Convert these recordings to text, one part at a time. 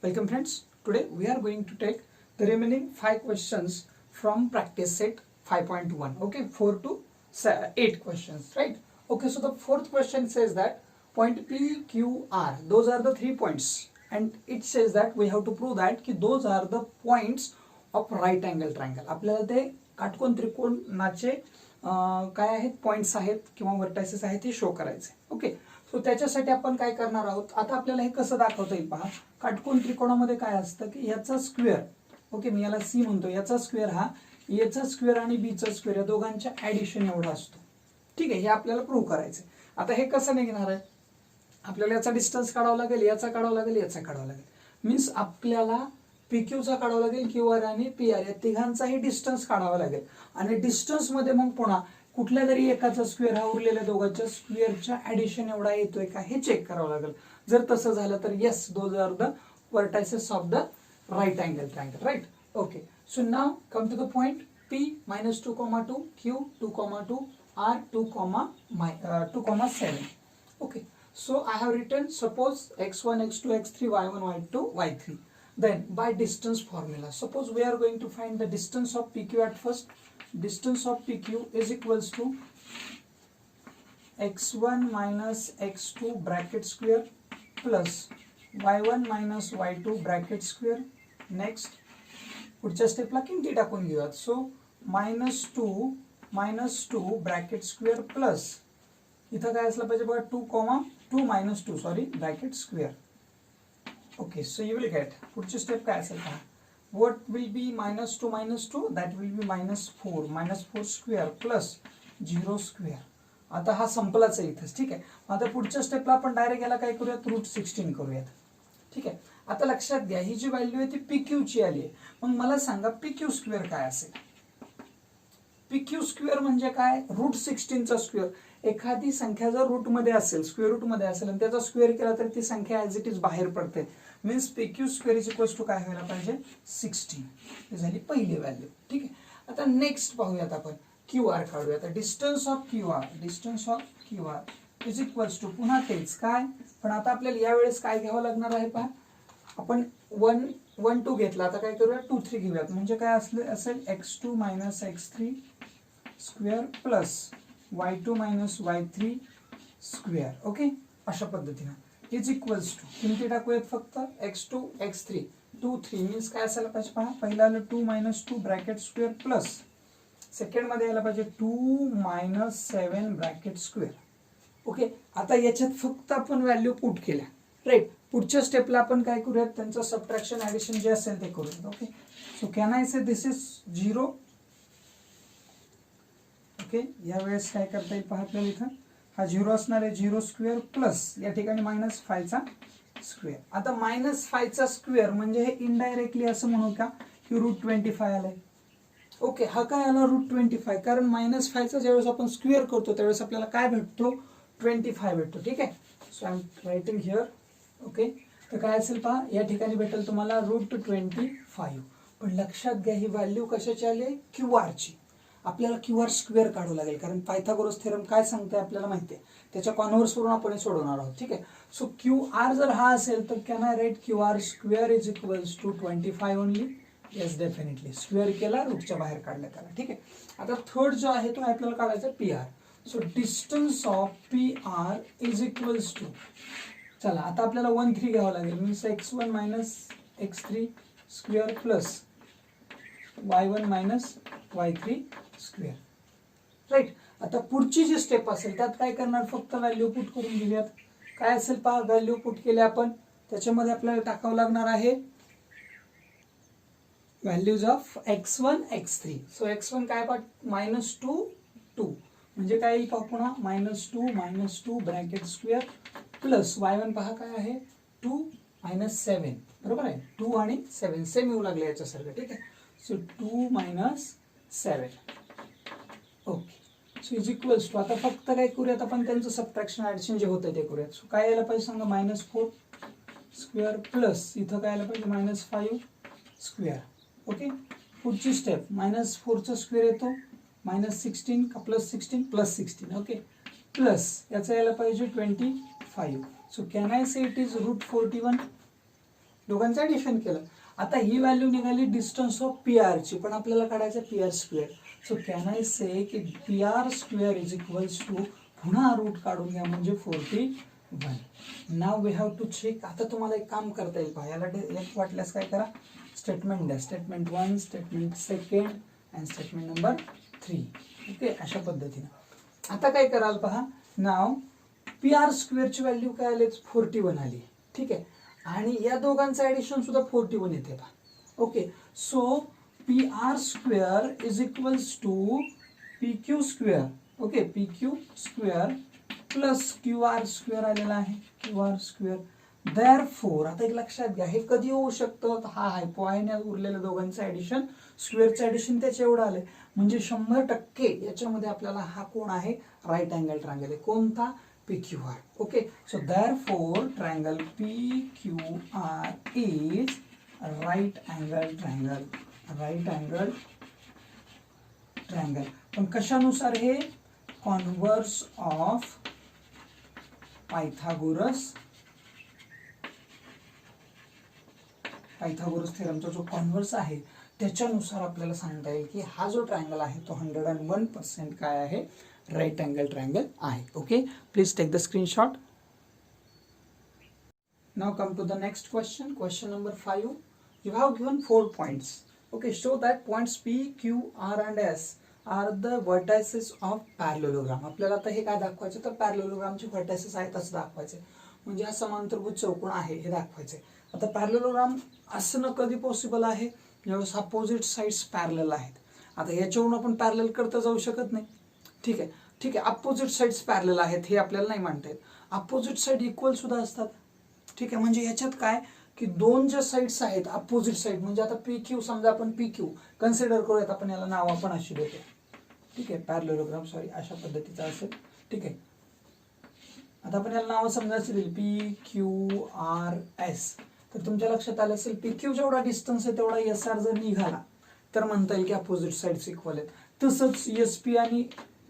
Welcome friends. Today we are going to take the remaining 5 questions from practice set 5.1. Okay, 4 to 8 questions, right? Okay, so the fourth question says that point P, Q, R, those are the 3 points, and it says that we have to prove that ki those are the points of right angle triangle. आपल्याला ते काटकोन त्रिकोणाचे काय आहेत points आहेत किंवा vertices आहेत ते शो करायचे. ओके, सो त्याच्यासाठी आपण काय करणार आहोत. आता आपल्याला हे कसं दाखवता येईल पहा. काटकोन त्रिकोणामध्ये काय असतं की याचा स्क्वेअर, ओके मी याला सी म्हणतो, याचा स्क्वेअर हा एचा स्क्वेअर आणि बीचा स्क्वेअर या दोघांच्या ऍडिशन एवढा असतो. ठीक आहे, हे आपल्याला प्रूव्ह करायचं. आता हे कसं निघणार आहे, आपल्याला याचा डिस्टन्स काढावा लागेल, याचा काढावा लागेल, याचा काढावा लागेल. मीन्स आपल्याला पीक्यूचा काढावा लागेल, क्यूआर आणि पीआर या तिघांचाही डिस्टन्स काढावा लागेल. आणि डिस्टन्स मध्ये मग पुन्हा कुठल्या तरी एकाचा स्क्वेअर हा उरलेल्या दोघांच्या स्क्वेअरच्या ऍडिशन एवढा येतोय का हे चेक करावं लागेल. जर तसं झालं तर yes, those are the vertices of the right angle triangle, right? Okay, so now come to the point P minus 2 comma 2, Q 2 comma 2, R 2 comma 7. Okay, so I have written suppose x1 x2 x3 y1 y2 y3. Then by distance formula, suppose we are going to find the distance of PQ at first. Distance of PQ is equals to x1 minus x2 bracket square plus y1 minus y2 bracket square. Next पुढच्या स्टेपला किमती टाकून घेऊयात. So -2 bracket square plus इथं काय असलं पाहिजे बघा 2 minus 2 sorry bracket square. Okay, so you will get पुढची स्टेप काय असेल पहा. What will be -2 minus 2 that will be -4 square plus 0 square. आता हा संपलाच आहे इथंच. ठीक आहे, आता पुढच्या स्टेपला आपण डायरेक्ट याला काय करूयात, √16 करूयात. ठीक आहे, आता लक्षात घ्या ही जी व्हॅल्यू आहे ती पीक्यू ची आली आहे. मग मला सांगा पीक्यू स्क्वेअर काय असेल. पीक्यू स्क्वेअर म्हणजे काय, √16 चा स्क्वेअर. एखादी संख्या जर रूट मध्ये असेल, स्क्वेअर रूट मध्ये असेल आणि त्याचा स्क्वेअर केला तर ती संख्या ऍज इट इज बाहेर पडते. Means P Q square is equals to काय व्हायला पाहिजे, 16. ही झाली पहिली व्हॅल्यू. ठीक आहे, आता नेक्स्ट पाहूयात आपण क्यू आर काढूया. आता distance of Q R is equals to पुन्हा तेच काय, पण आता आपल्याला यावेळेस काय घ्यावं लागणार आहे पहा. आपण 1 2 घेतला, आता काय करूया 2 3 घेऊयात. म्हणजे काय असेल x2 minus x3 square plus y2 minus y3 square. Okay, अशा पद्धतीने इज इक्वल्स टू किमती टाकूयात फक्त x2 x3 2 3 मीन्स काय असायला पाहिजे पहा. पहिला आलं 2 minus 2 bracket square plus second मध्ये यायला पाहिजे 2 minus 7 ब्रॅकेट स्क्वेअर. ओके, आता याच्यात फक्त आपण व्हॅल्यू पुट केल्या, राईट. पुढच्या स्टेपला आपण काय करूयात, त्यांचं सबट्रॅक्शन ऍडिशन जे असेल ते करूयात. Okay, so can I say this is 0. Okay, यावेळेस काय करता येईल पहा आपल्याला. इथं हा 0 असणार आहे, 0 स्क्वेअर प्लस या ठिकाणी -5 चा स्क्वेअर. आता -5 चा स्क्वेअर म्हणजे हे इनडायरेक्टली असं म्हणू का की √25 आलंय. ओके, हा काय आला √25, कारण -5 चा ज्यावेळेस आपण स्क्वेअर करतो त्यावेळेस आपल्याला काय भेटतो, 25 भेटतो. ठीक आहे, so I am writing here. Okay, तर काय असेल पहा या ठिकाणी भेटेल तुम्हाला √25. पण लक्षात घ्या ही व्हॅल्यू कशाची आली आहे, क्यू आर ची. आपल्याला क्यू आर स्क्वेअर काढावं लागेल, कारण पायथागोरस थेरम काय सांगते आपल्याला माहिती आहे. त्याच्या कॉन्व्हर्स वरून आपण हे सोडवणार आहोत. ठीक आहे, सो क्यू आर जर हा असेल तर can I write Q R square is equals to 25 only. Yes, definitely square केला, रूटच्या बाहेर काढला त्याला. ठीक आहे, आता थर्ड जो आहे तो आपल्याला काढायचा P R. So distance of P R is equals to, चला आता आपल्याला 1 3 घ्यावं लागेल. Means x1 minus x3 square plus y1 minus y3 square, right. आता पुढची जी स्टेप असेल त्यात काय करणार, फक्त व्हॅल्यू पुट करून घेऊयात. काय असेल पहा, व्हॅल्यू पुट केले आपण, त्याच्यामध्ये आपल्याला टाकावं लागणार आहे values of x1 x3. So x1 काय पहा -2 म्हणजे काय येईल पहा पुन्हा -2 ब्रॅकेट स्क्वेअर प्लस y1 पहा काय आहे 2 - 7, बरोबर आहे. 2 आणि 7 सेम येऊ लागले याच्यासारखं. ठीक आहे, so 2 - 7. Okay, so is equals to आता फक्त काय करूयात आपण त्यांचं सबट्रॅक्शन ऍडिशन जे होतं ते करूयात. सो काय यायला पाहिजे सांगा, -4 स्क्वेअर प्लस इथं काय यायला पाहिजे -5 स्क्वेअर. ओके, पुढची स्टेप -4 चा स्क्वेअर येतो, -16 का +16 +16. ओके, प्लस याचा यायला पाहिजे 25. So can I say it is √41. दोघांचं ऍडिशन केलं. आता ही व्हॅल्यू निघाली डिस्टन्स ऑफ पी आर ची, पण आपल्याला काढायचं P R square. So can I say की P R square is equals to, पुन्हा रूट काढून घ्या म्हणजे 41. Now we have to check. आता तुम्हाला एक काम करता येईल पहा, याला एक वाटल्यास काय करा, स्टेटमेंट द्या. Statement 1, statement 2 and statement number 3. Okay, अशा पद्धतीने. आता काय कराल पहा, नाव पी आर स्क्वेअरची व्हॅल्यू काय आली, 41 आली. ठीक आहे, आणि या दोघांचं ऍडिशन सुद्धा 41 येते पहा. Okay, so P R square is equals to P Q square. Okay, P Q square plus Q R square आलेला आहे, क्यू आर स्क्वेअर. देअरफॉर, आता एक लक्षात घ्या, हे कधी होऊ शकतं, हा हायपो आहे ना उरलेल्या दोघांचं ऍडिशन, स्क्वेअरचं ऍडिशन त्याचे एवढं आलंय, म्हणजे 100% याच्यामध्ये आपल्याला हा कोण आहे, राईट अँगल ट्रायंगल आहे. कोणता, P Q R. Okay, so therefore triangle P Q R is right angle triangle. Right angle triangle. पण कशानुसार हे, कॉन्व्हर्स ऑफ पायथागोरस थेरमचा जो कॉन्व्हर्स आहे त्याच्यानुसार आपल्याला सांगता येईल की हा जो ट्रायंगल आहे तो 101% काय आहे, राईट अँगल ट्रायंगल आहे. Okay, please take the screenshot. Now come to the next question. Question number 5. You have given 4 points. Okay, show that points P, Q, R and S are the vertices of parallelogram. आपल्याला आता हे काय दाखवायचं, तर पॅरलेलोग्रामचे vertices आहेत असं दाखवायचे, म्हणजे हा समांतरभुज चौकोन आहे हे दाखवायचे. आता पॅरलेलोग्राम असणं कधी पॉसिबल आहे, ज्यावेळेस अपोजिट साइड्स पॅरलल आहेत. आता याच्यावरून आपण पॅरलल करता जाऊ शकत नाही. ठीक आहे, ठीक आहे, अपोजिट साइड्स पॅरलल आहेत हे आपल्याला नाही म्हणता येत. अपोजिट साइड इक्वल सुद्धा असतात. ठीक आहे, म्हणजे याच्यात काय की दोन ज्या साइड्स आहेत अपोजिट साइड, म्हणजे आता पी क्यू, समजा आपण पी क्यू कन्सिडर करूयात, आपण याला नाव आपण अशी देतो. ठीक आहे, पॅरलेलोग्राम सॉरी अशा पद्धतीचा असेल. ठीक आहे, आता आपण याला नाव समजायचं दिली पी क्यू आर एस. तर तुमच्या लक्षात आलं असेल पी क्यू जेवढा डिस्टन्स आहे तेवढा एस आर जर निघाला तर म्हणता येईल की अपोजिट साइड्स इक्वल आहेत. तसंच एस पी आणि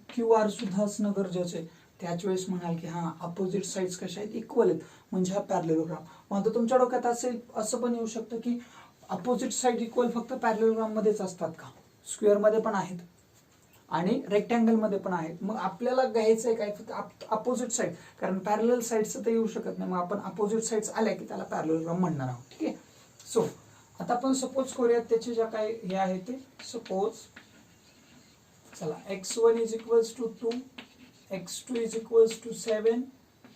क्यू आर सुद्धा असणं गरजेचं आहे. त्याच वेळेस म्हणाल की हा अपोजिट साइड्स कशा आहेत, इक्वल आहेत, म्हणजे हा पॅरलेलोग्राम. मग तुमच्या डोक्यात असेल असं पण येऊ शकतं की अपोजिट साइड इक्वल फक्त पॅरलेलोग्राम मध्येच असतात का, स्क्वेअर मध्ये पण आहेत आणि रेक्टँगल मध्ये पण आहेत. मग आपल्याला घ्यायचंय काय, फक्त अपोजिट साइड, कारण पॅरलल साइड्स तर येऊ शकत नाही, मग आपण अपोजिट साइड्स आल्या की त्याला पॅरलेलोग्राम म्हणणार आहोत. ठीक आहे, सो आता आपण सपोज करूयात त्याचे ज्या काय हे आहे ते. सपोज चला x1 is equals to 2, x2 is equals to 7,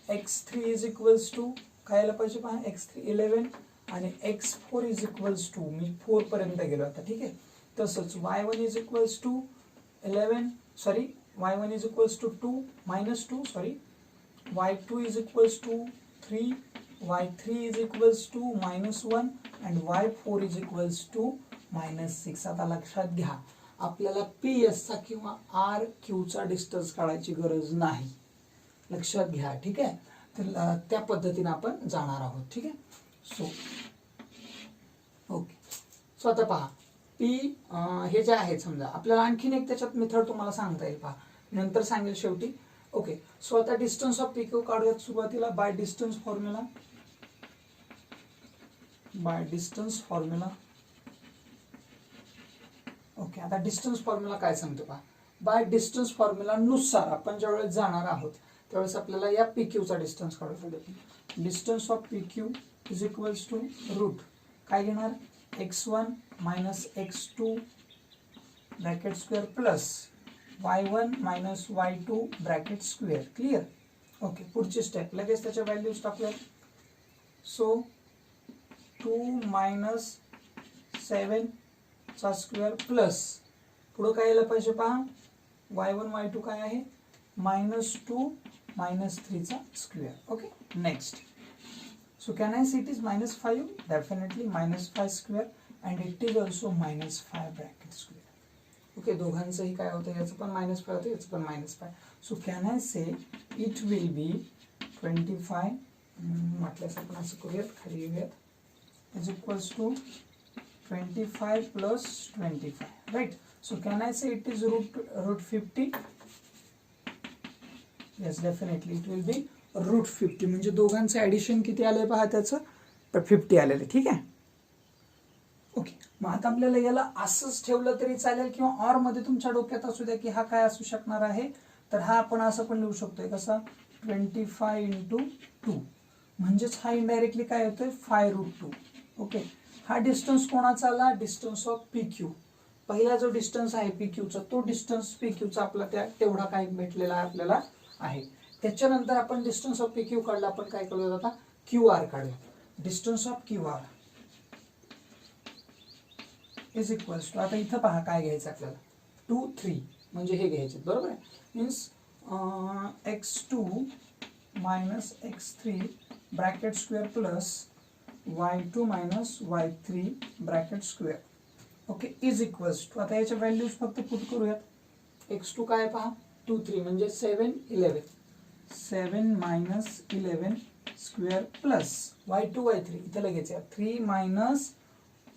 x3 is equals to काय आलं पाहिजे पहा, x3 11 आणि x4 इज इक्वल्स टू, मी 4 पर्यंत गेलो आता. ठीक आहे, तसंच y1 is equals to 11 sorry y1 is equals to 2 -2 sorry, y2 is equals to 3, y3 is equals to -1 and y4 is equals to -6. आता लक्षात घ्या आपल्याला पी एस चा किंवा आर क्यू चा डिस्टन्स काढायची गरज नाही, लक्षात घ्या. ठीक आहे, तर त्या पद्धतीने आपण जाणार आहोत. ठीक आहे, सो ओके, सो आता पहा पी हे जे आहेत, समजा आपल्याला आणखीन एक त्याच्यात मेथड तुम्हाला सांगता येईल पहा, नंतर सांगेल शेवटी. ओके, सो आता डिस्टन्स ऑफ पी क्यू काढूयात सुरुवातीला बाय डिस्टन्स फॉर्म्युला. ओके, आता डिस्टन्स फॉर्म्युला काय सांगतो पहा, बाय डिस्टन्स फॉर्म्युला नुसार आपण ज्यावेळेस जाणार आहोत त्यावेळेस आपल्याला या पी क्यूचा डिस्टन्स काढायचा आहे. Distance of P Q is equals to root काय घेणार, x1 minus x2 bracket square plus y1 minus y2 bracket square. Clear. Okay, पुढची स्टेप लगेच त्याच्या व्हॅल्यूज टाकूयात. सो 2 मायनस 7 चा स्क्वेअर प्लस पुढे काय यायला पाहिजे पहा, y1 y2 काय आहे, -2 -3 चा square. Okay, next. So can I see it is -5, definitely -5 square and it is also -5 bracket square. Okay, दोघांचंही काय होतं, याचं पण -5 होतं, याचं पण -5. So can I say it will be 25 म्हटल्यास आपण असं करूयात, खाली येऊयात, is equals to 25 plus 25, right? So can I say it is root 50? Yes, definitely it will be root 50. म्हणजे दोघांचं ऍडिशन किती आलंय पहा त्याचं, 50 आलेले. ठीक आहे. ओके, मग आता आपल्याला याला असंच ठेवलं तरी चालेल किंवा ऑर मध्ये तुमच्या डोक्यात असू द्या की हा काय असू शकणार आहे. तर हा आपण असं पण लिहू शकतोय कसा 25 इंटू 2 म्हणजेच हा इनडायरेक्टली काय होतोय 5√2. ओके, हा डिस्टन्स कोणाचा आला, डिस्टन्स ऑफ पी क्यू. पहिला जो डिस्टन्स आहे पी क्यूचा तो डिस्टन्स पी क्यूचा आपला त्या तेवढा काय भेटलेला आहे आपल्याला आहे. त्याच्यानंतर आपण डिस्टन्स ऑफ पी क्यू काढला, आपण काय करूया आता क्यू आर काढूया. Distance of Q R is equals to, आता इथं पहा काय घ्यायचं आपल्याला 2, 3 म्हणजे हे घ्यायचे बरोबर आहे. Means x2 minus x3 bracket square plus y2 minus y3 bracket square. Okay, is equals to, आता याच्या व्हॅल्यूज फक्त पुट करूयात. x2 काय पहा 2, 3 म्हणजे 7, 11. 7 minus 11 square plus y2 y3 इथं लगेच या 3 मायनस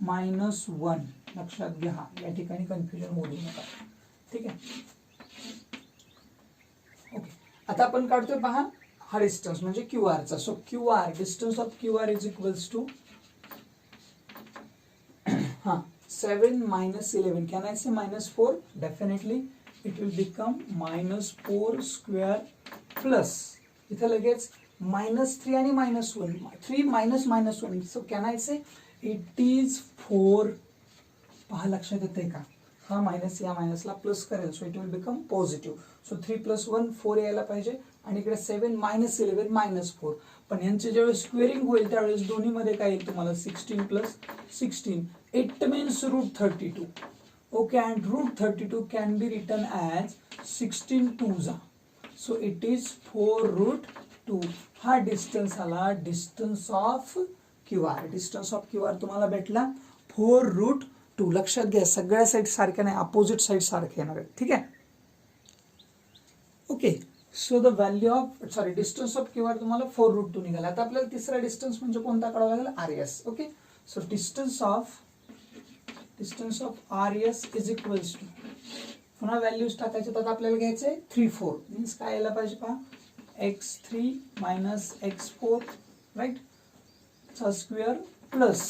-1. लक्षात घ्या, या ठिकाणी कन्फ्युजन होऊ नका. ठीक आहे. ओके, आता आपण काढतोय पहा हा डिस्टन्स म्हणजे क्यू आरचा. So Q R, distance of Q R is equals to 7 minus 11. Can I say -4? Definitely it will become -4 square plus इथे लगेच -3 आणि -1. 3 minus -1. So can I say it is 4? पहा लक्षात येते का, हा मायनस या मायनसला प्लस करेल. So it will become positive. So 3 + 1 4 यायला पाहिजे आणि इकडे 7 - 11 -4. पण यांचे ज्यावेळेस स्क्वेअरिंग होईल त्यावेळेस दोन्हीमध्ये काय येईल तुम्हाला 16 + 16. It means √32. Okay, and √32 can be written as 16 2s. So it is 4√2. हा डिस्टन्स आला distance of Q R. Distance of Q R तुम्हाला भेटला 4√2. लक्षात घ्या, सगळ्या साईड सारख्या नाही, अपोजिट साईड सारखे येणार आहेत. ठीक आहे. Okay, so the value of distance of Q R तुम्हाला 4√2 निघाला. आता आपल्याला तिसरा डिस्टन्स म्हणजे कोणता काढावा लागेल, R S. Okay, so distance of RS is equals to, पुन्हा व्हॅल्यूज टाकायचे. तर आपल्याला घ्यायचे 3, 4. मीन्स काय यायला पाहिजे पहा x3 मायनस x4 राईट चा स्क्वेअर प्लस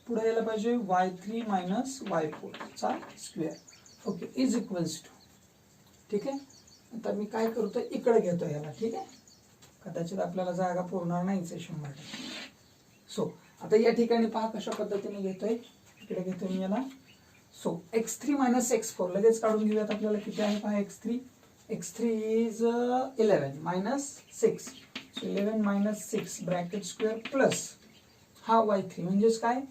पुढे यायला पाहिजे y3 मायनस y4 चा square. Okay, is equals to. ठीक आहे. आता मी काय करतो इकडे घेतो याला. ठीक आहे, कदाचित आपल्याला जागा पुरणार नाहीच आहे 100%. सो आता या ठिकाणी पहा कशा पद्धतीने घेतोय, इकडे घेतो मी याला. सो x3 मायनस x4 लगेच काढून घेऊयात. आपल्याला किती आहे पहा x3 is 11 minus 6. So 11 minus 6 bracket square plus हा y3 म्हणजेच काय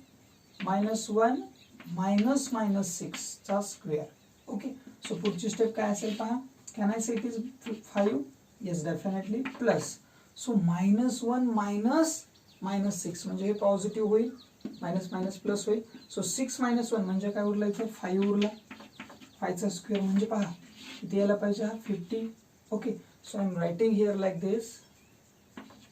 -1 मायनस -6 चा स्क्वेअर. ओके, सो पुढची स्टेप काय असेल पहा. Can I say it is 5? Yes, definitely. Plus so -1 minus -6 म्हणजे हे पॉझिटिव्ह होईल, मायनस मायनस प्लस होईल. सो 6 - 1 म्हणजे काय उरला इथं 5 उरला. 5 चा स्क्वेअर म्हणजे पहा किती यायला पाहिजे हा 50. Okay, so I am writing here like this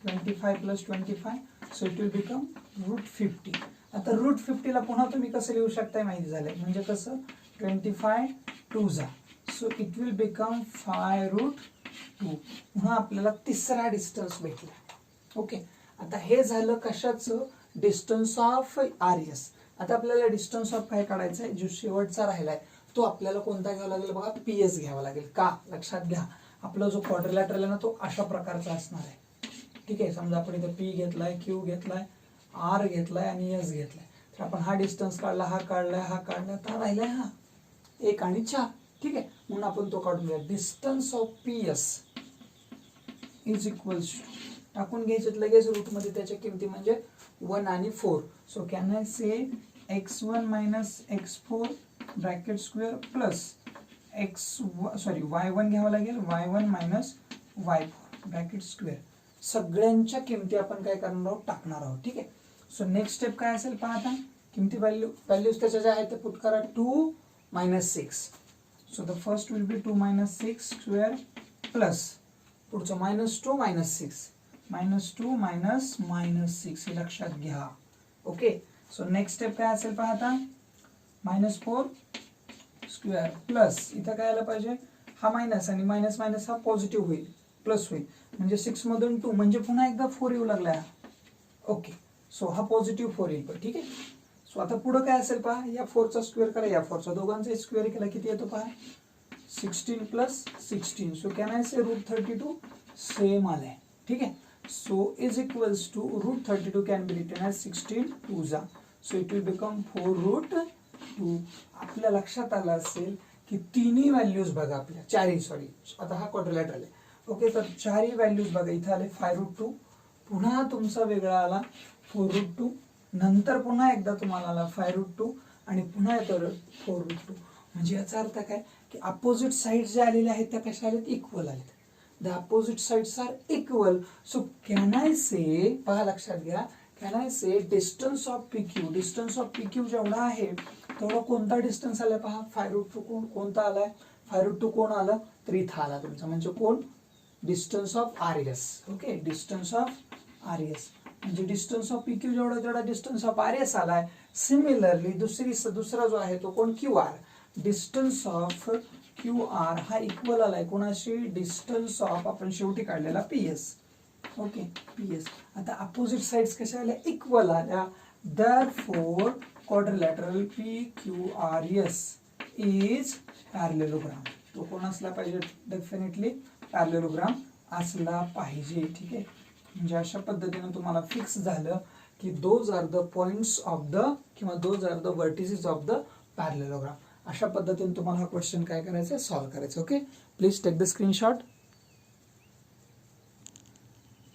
25 + 25. So it will become √50. आता √50 ला पुन्हा तुम्ही कसं लिहू शकताय माहिती झालंय, म्हणजे कसं 25 2s. So it will become 5√2. पुन्हा आपल्याला तिसरा डिस्टन्स भेटला. ओके, आता हे झालं कशाचं, डिस्टन्स ऑफ RS. आता आपल्याला डिस्टन्स ऑफ काय काढायचं आहे, जो शेवटचा राहिलाय तो आपल्याला कोणता घ्यावा लागेल बघा, PS घ्यावा लागेल. का, लक्षात घ्या आपला जो क्वाड्रिलॅटरल आहे ना तो अशा प्रकारचा असणार आहे. ठीक आहे, समजा आपण इथे P घेतलाय, Q घेतलाय, R घेतलाय आणि S घेतलाय. तर आपण हा डिस्टन्स काढला, हा काढलाय, हा काढलाय, तर राहिलाय हा 1 आणि 4. ठीक आहे, म्हणून आपण तो काढून घ्या. Distance of PS is equals टाकून घ्यायचे लगेच रूटमध्ये त्याच्या किमती म्हणजे 1 आणि 4. So can I say x1 minus x4 bracket square plus y1 घ्यावं लागेल, y1 minus y4 bracket square. सगळ्यांच्या किमती आपण काय करणार आहोत, टाकणार आहोत. ठीक आहे. सो नेक्स्ट स्टेप काय असेल पहा. आता किमती व्हॅल्यूज त्याच्या ज्या आहेत ते पुट करा. 2 - 6. So the first will be 2 - 6 square plus पुढचं -2 - 6 -2 -6 हे लक्षात घ्या. ओके, सो नेक्स्ट स्टेप काय असेल पहा. आता -4 स्क्वेअर प्लस इथं काय आलं पाहिजे हा मायनस आणि मायनस मायनस हा पॉझिटिव्ह होईल, प्लस होईल म्हणजे 6 मधून 2 म्हणजे पुन्हा एकदा 4 येऊ लागला. ओके, सो हा पॉझिटिव्ह 4 येईल पण, ठीक आहे. सो आता पुढं काय असेल पहा, या 4चा स्क्वेअर करा, या 4चा, दोघांचा स्क्वेअर केला किती येतो पहा, 16 plus 16. So can I say √32 same आलाय, ठीक आहे. So is equals to √32 can be written as 16 2 जा. So it will become 4√2. आपल्या लक्षात आलं असेल की तिन्ही व्हॅल्यूज बघा आपल्या, चारही, सॉरी आता हा क्वाड्रिलॅटरल आहे, ओके. तर चारही व्हॅल्यूज बघा, इथे आले 5√2, पुन्हा तुमचा वेगळा आला 4√2, नंतर पुन्हा एकदा तुम्हाला आला 5√2 आणि पुन्हा येतो 4√2. म्हणजे याचा अर्थ काय की अपोजिट साइड जे आलेले आहेत त्या कशा आलेत, इक्वल आलेत. The opposite sides are equal. So can I say, पहा लक्षात घ्या, can I say distance of PQ, distance of PQ जेवढा आहे तेवढा कोणता डिस्टन्स आलाय पहा, 5√2 कोणता आलाय, 5√2 कोण आलं, तर इथं आला तुमचा, म्हणजे कोण, distance of RS, okay. Distance of RS म्हणजे डिस्टन्स ऑफ PQ जेवढा डिस्टन्स ऑफ RS आलाय. सिमिलरली दुसरा जो आहे तो कोण, QR, डिस्टन्स ऑफ QR हा इक्वल आलाय कोणाशी, डिस्टन्स ऑफ आपण शेवटी काढलेला PS, ओके, PS. आता अपोजिट साइड्स कशा आल्या, इक्वल आल्या. Therefore quadrilateral PQRS is parallelogram. तो कोण असला पाहिजे, डेफिनेटली पॅरलेलोग्राम असला पाहिजे, ठीक आहे. म्हणजे अशा पद्धतीने तुम्हाला फिक्स झालं की those are the points of the, किंवा those are the vertices of the parallelogram. अशा पद्धतीने तुम्हाला हा क्वेश्चन काय करायचं, सॉल्व्ह करायचं, okay. Please take the screenshot.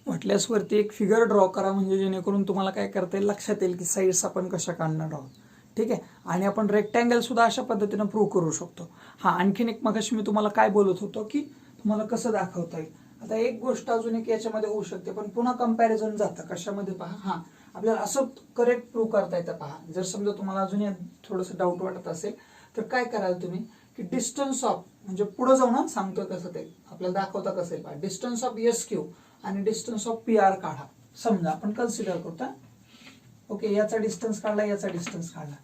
वाटल्यास वरती एक फिगर ड्रॉ करा, म्हणजे जेणेकरून तुम्हाला काय करता येईल, लक्षात येईल की साईड्स आपण कशा काढणार आहोत, ठीक आहे. आणि आपण रेक्टँगल सुद्धा अशा पद्धतीने प्रूव्ह करू शकतो. हा, आणखीन एक मगाशी मी तुम्हाला काय बोलत होतो की तुम्हाला कसं दाखवता येईल. आता एक गोष्ट अजून एक याच्यामध्ये होऊ शकते, पण पुन्हा कंपॅरिझन जातं कशामध्ये पहा. हा, आपल्याला असं करेक्ट प्रूव्ह करता येतं पहा. जर समजा तुम्हाला अजून थोडंसं डाऊट वाटत असेल तर काय कराल तुम्ही की डिस्टन्स ऑफ, म्हणजे पुढे जाऊ ना, सांगतो कसं ते आपल्याला दाखवता कसं आहे पहा. डिस्टन्स ऑफ SQ आणि डिस्टन्स ऑफ PR काढा. समजा आपण कन्सिडर करतो, ओके, याचा डिस्टन्स काढला, याचा डिस्टन्स काढला.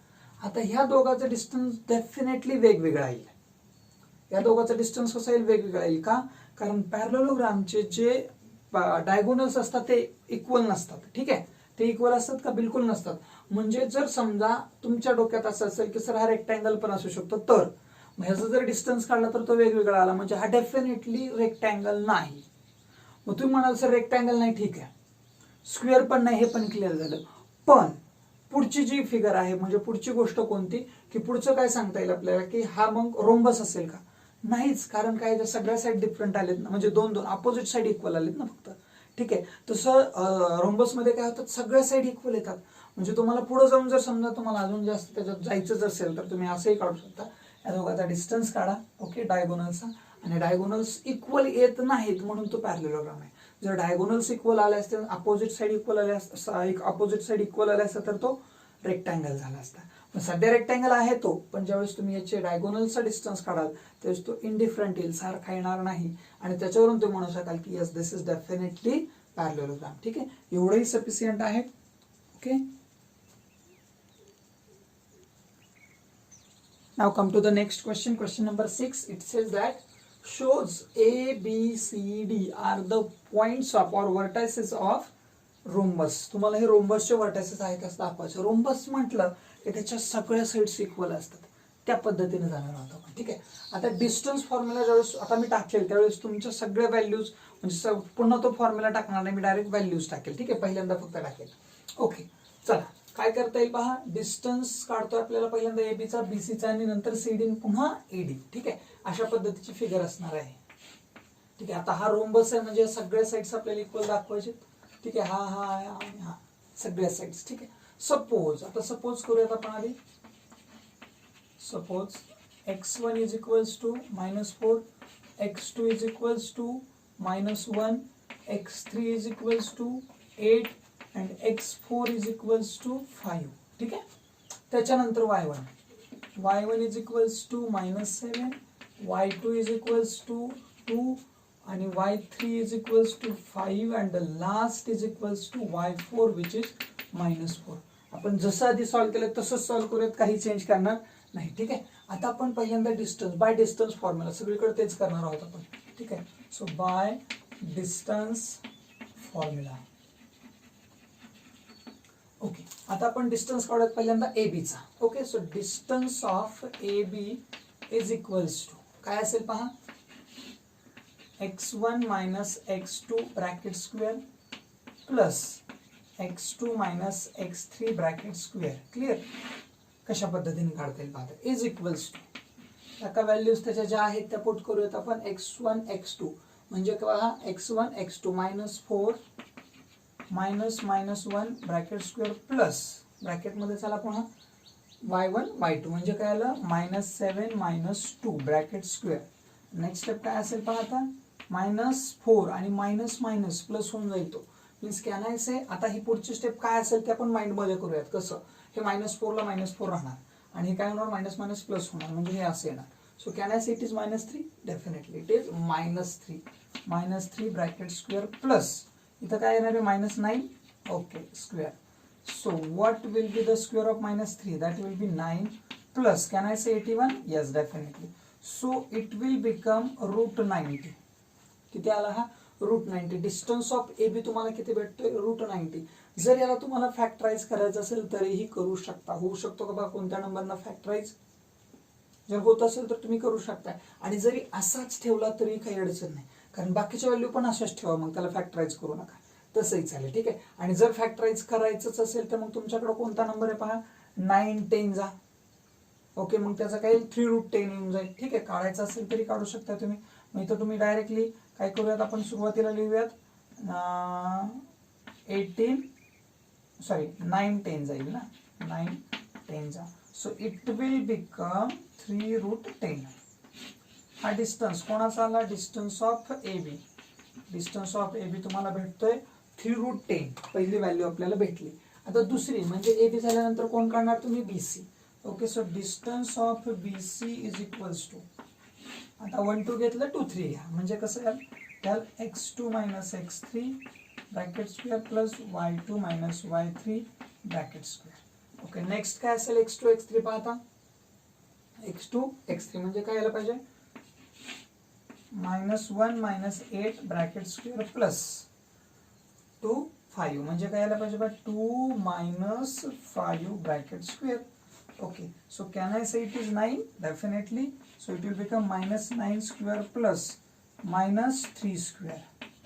आता ह्या दोघांचा डिस्टन्स डेफिनेटली वेगवेगळा येईल. या दोघांचा डिस्टन्स कसा येईल, वेगवेगळा येईल का, कारण पॅरलेलोग्रामचे जे डायगोनल्स असतात ते इक्वल नसतात, ठीक आहे. ते इक्वल असतात का, बिलकुल नसतात. म्हणजे जर समजा तुमच्या डोक्यात असं असेल की सर हा रेक्टँगल पण असू शकतो, तर ह्याचा जर डिस्टन्स काढला तर तो वेगवेगळा आला, म्हणजे हा डेफिनेटली रेक्टँगल नाही. मग तुम्ही म्हणाल सर रेक्टँगल नाही, ठीक आहे, स्क्वेअर पण नाही, हे पण क्लिअर झालं. पण पुढची जी फिगर आहे, म्हणजे पुढची गोष्ट कोणती की पुढचं काय सांगता येईल आपल्याला की हा मग रोम्बस असेल का, नाहीच. कारण काय, सगळ्या साईड डिफरंट आलेत ना, म्हणजे दोन अपोजिट साईड इक्वल आलेत ना फक्त, ठीक आहे. तसं रोम्बस मध्ये काय होतं, सगळ्या साईड इक्वल येतात. म्हणजे तुम्हाला पुढे जाऊन जर समजा तुम्हाला अजून जास्त त्याच्यात जायचंच असेल तर तुम्ही असंही काढू शकता. या दोघांचा डिस्टन्स काढा, ओके, डायगोनलचा, आणि डायगोनल्स इक्वल येत नाहीत म्हणून तो पॅरलेलोग्राम आहे. जर डायगोनल्स इक्वल आले असते, अपोजिट साईड इक्वल आले अपोजिट साईड इक्वल आले असता तर तो रेक्टँगल झाला असता. पण सध्या रेक्टँगल आहे तो, पण ज्यावेळेस तुम्ही याचे डायगोनलचा डिस्टन्स काढाल त्यावेळेस तो इनडिफरंट येईल, सारखा येणार नाही. आणि त्याच्यावरून तुम्ही म्हणू शकाल की yes, this is definitely parallelogram, ठीक आहे. एवढंही सफिशियंट आहे, okay. Now come to the next question, question number 6. It says that shows A, B, C, D are the points of or vertices of rhombus. तुम्हाला हे रोम्बसचे vertices आहेत असं दाखवायचं. Rhombus म्हटलं की त्याच्या सगळ्या साईड्स इक्वल असतात, त्या पद्धतीने जाणार आहोत आपण, ठीक आहे. आता डिस्टन्स फॉर्म्युला ज्यावेळेस आता मी टाकेल त्यावेळेस तुमच्या सगळ्या व्हॅल्यूज, म्हणजे पुन्हा तो फॉर्म्युला टाकणार नाही मी, डायरेक्ट व्हॅल्यूज टाकेल, ठीक आहे. पहिल्यांदा फक्त टाकेल, ओके. चला काय करता येईल पहा. डिस्टन्स काढतो आपल्याला पहिल्यांदा ABचा, BCचा, आणि नंतर CD, पुन्हा AD, ठीक आहे. अशा पद्धतीची फिगर असणार आहे, ठीक आहे. आता हा रोम्बस आहे, म्हणजे सगळ्या साईड्स आपल्याला इक्वल दाखवायचे, ठीक आहे. हा आणि हा सगळ्या साईड्स, ठीक आहे. सपोज, आता सपोज करूयात आपण आधी. Suppose x1 is equals to -4, x2 is equals to -1, x3 is equals to 8 and x4 is equals to 5, ठीक आहे. त्याच्यानंतर y1 is equals to -7, y2 is equals to 2 आणि y3 is equals to 5 and the last is equals to y4 which is -4. आपण जसं आधी solve केलं तसंच solve करूयात, काही चेंज करणार नाही, ठीक आहे. आता आपण पहिल्यांदा डिस्टन्स बाय डिस्टन्स फॉर्म्युला सगळीकडे तेच करणार आहोत आपण, ठीक आहे. सो बाय डिस्टन्स फॉर्म्युला, आता आपण डिस्टन्स काढूयात पहिल्यांदा ए बीचा. Okay, so distance of A B is equals to काय असेल पहा, x1 minus x2 bracket square plus x2 minus x3 bracket square. Clear? कशा पद्धतीने काढता येईल पाहता, इज इक्वल्स टू त्या व्हॅल्यूज त्याच्या ज्या आहेत त्या पुट करूयात आपण. x1 x2 म्हणजे पहा x1 x2 minus 4 minus minus 1 bracket square plus ब्रॅकेटमध्ये चला पुन्हा y1 y2 म्हणजे काय आलं -7 minus 2 bracket square. Next step काय असेल पहा आता, -4 आणि मायनस मायनस प्लस होऊन जाईल तो मीन्स कॅन आय से. आता ही पुढची स्टेप काय असेल ते आपण माइंडमध्ये करूयात. कसं, हे -4 ला -4 राहणार आणि हे काय होणार मायनस मायनस प्लस होणार म्हणजे हे असं येणार. So can I say it is -3? Definitely it is -3 bracket square plus इथं काय येणार आहे -9. Okay square. So what will be the square of -3? That will be 9 plus can I say 81? Yes definitely. So it will become √90. किती आला हा? √90. Distance of A B तुम्हाला किती भेटतोय? √90. जर याला तुम्हाला फॅक्टराइज करायचं असेल तरीही करू शकता. होऊ शकतो का बघा कोणत्या नंबरना फॅक्टराइज? जर होत असेल तर तुम्ही करू शकता आणि जरी असाच ठेवला तरी काही अडचण नाही, कारण बाकीच्या व्हॅल्यू पण अशाच ठेवा, मग त्याला फॅक्टराइज करू नका, तसंही चालेल. ठीक आहे. आणि जर फॅक्टराइज करायचंच असेल तर मग तुमच्याकडे कोणता नंबर आहे पहा, 9 10 जा. ओके, मग त्याचा काही 3√10 येऊन जाईल. ठीक आहे, काढायचं असेल तरी काढू शकता तुम्ही. मग इथं तुम्ही डायरेक्टली काय करूयात, आपण सुरुवातीला लिहूयात 9 10 जाईल ना, 9 10 जा. So it will become 3√10. हा डिस्टन्स कोणाचा आला? Distance of A B. Distance of A B तुम्हाला भेटतोय 3√10. पहिली व्हॅल्यू आपल्याला भेटली. आता दुसरी म्हणजे ए बी झाल्यानंतर कोण काढणार तुम्ही? B C. Okay, so distance of B C is equals to, आता 1 2 घेतलं 2 3 घ्या म्हणजे कसं याल त्याल x2 minus x3 bracket square plus y2 minus y3 bracket square. Okay, next काय असेल? x2 x3 पाहता, x2 x3 म्हणजे काय यायला पाहिजे -1 मायनस 8 ब्रॅकेट स्क्वेअर प्लस 2 5 म्हणजे काय यायला पाहिजे बा 2 minus 5 bracket square. Okay, so can I say it is 9? Definitely. So it will become -9 square plus -3 square.